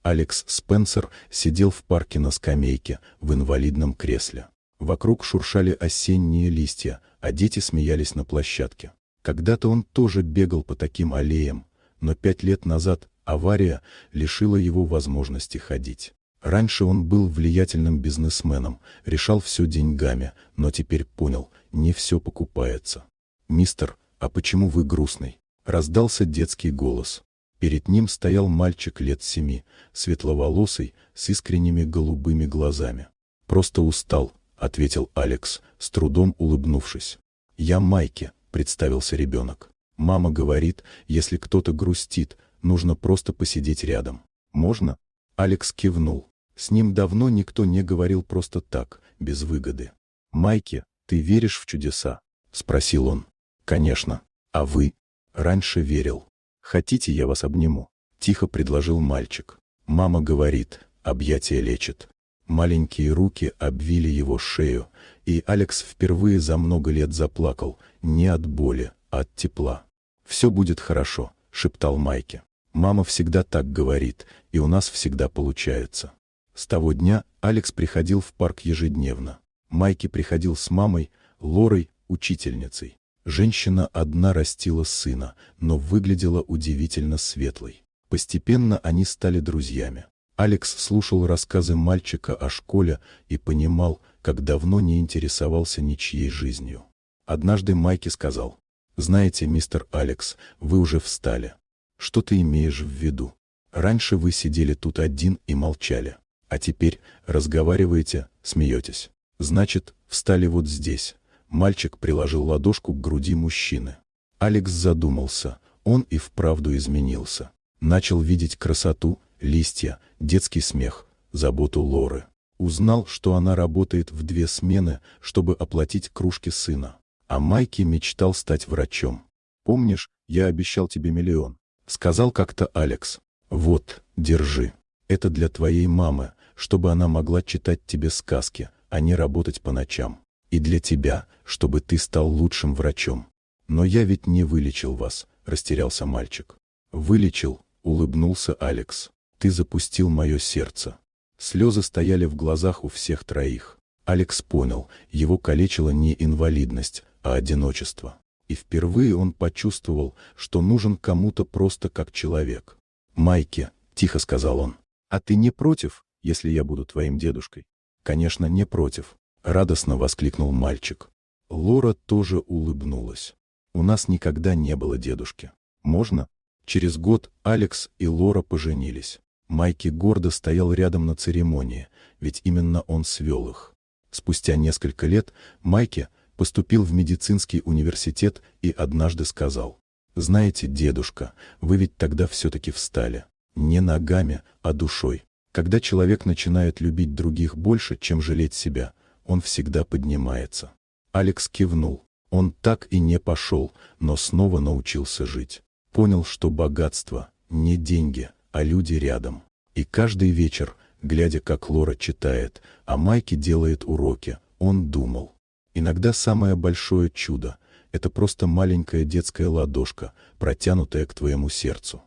Алекс Спенсер сидел в парке на скамейке в инвалидном кресле. Вокруг шуршали осенние листья, а дети смеялись на площадке. Когда-то он тоже бегал по таким аллеям, но 5 лет назад авария лишила его возможности ходить. Раньше он был влиятельным бизнесменом, решал все деньгами, но теперь понял, не все покупается. «Мистер, а почему вы грустный?» — раздался детский голос. Перед ним стоял мальчик лет 7, светловолосый, с искренними голубыми глазами. «Просто устал», — ответил Алекс, с трудом улыбнувшись. «Я Майки», — представился ребенок. «Мама говорит, если кто-то грустит, нужно просто посидеть рядом. Можно?» Алекс кивнул. С ним давно никто не говорил просто так, без выгоды. «Майки, ты веришь в чудеса?» — спросил он. «Конечно. А вы?» «Раньше верил. Хотите, я вас обниму?» — тихо предложил мальчик. «Мама говорит, объятия лечат». Маленькие руки обвили его шею, и Алекс впервые за много лет заплакал, не от боли, а от тепла. «Все будет хорошо», — шептал Майки. «Мама всегда так говорит, и у нас всегда получается». С того дня Алекс приходил в парк ежедневно. Майки приходил с мамой, Лорой, учительницей. Женщина одна растила сына, но выглядела удивительно светлой. Постепенно они стали друзьями. Алекс слушал рассказы мальчика о школе и понимал, как давно не интересовался ничьей жизнью. Однажды Майки сказал: «Знаете, мистер Алекс, вы уже встали. Что ты имеешь в виду? Раньше вы сидели тут один и молчали, а теперь разговариваете, смеетесь. Значит, встали вот здесь». Мальчик приложил ладошку к груди мужчины. Алекс задумался, он и вправду изменился. Начал видеть красоту, листья, детский смех, заботу Лоры. Узнал, что она работает в 2 смены, чтобы оплатить кружки сына. А Майки мечтал стать врачом. «Помнишь, я обещал тебе $1 000 000?» — сказал как-то Алекс. «Вот, держи. Это для твоей мамы, чтобы она могла читать тебе сказки, а не работать по ночам. И для тебя, чтобы ты стал лучшим врачом. Но я ведь не вылечил вас», — растерялся мальчик. «Вылечил», — улыбнулся Алекс. «Ты запустил мое сердце». Слезы стояли в глазах у всех троих. Алекс понял, его калечила не инвалидность, а одиночество. И впервые он почувствовал, что нужен кому-то просто как человек. «Майки», — тихо сказал он, — «а ты не против, если я буду твоим дедушкой?» «Конечно, не против», — радостно воскликнул мальчик. Лора тоже улыбнулась. «У нас никогда не было дедушки. Можно?» Через год Алекс и Лора поженились. Майки гордо стоял рядом на церемонии, ведь именно он свел их. Спустя несколько лет Майки поступил в медицинский университет и однажды сказал: «Знаете, дедушка, вы ведь тогда все-таки встали. Не ногами, а душой. Когда человек начинает любить других больше, чем жалеть себя, он всегда поднимается». Алекс кивнул. Он так и не пошел, но снова научился жить. Понял, что богатство — не деньги, а люди рядом. И каждый вечер, глядя, как Лора читает, а Майки делает уроки, он думал: иногда самое большое чудо — это просто маленькая детская ладошка, протянутая к твоему сердцу.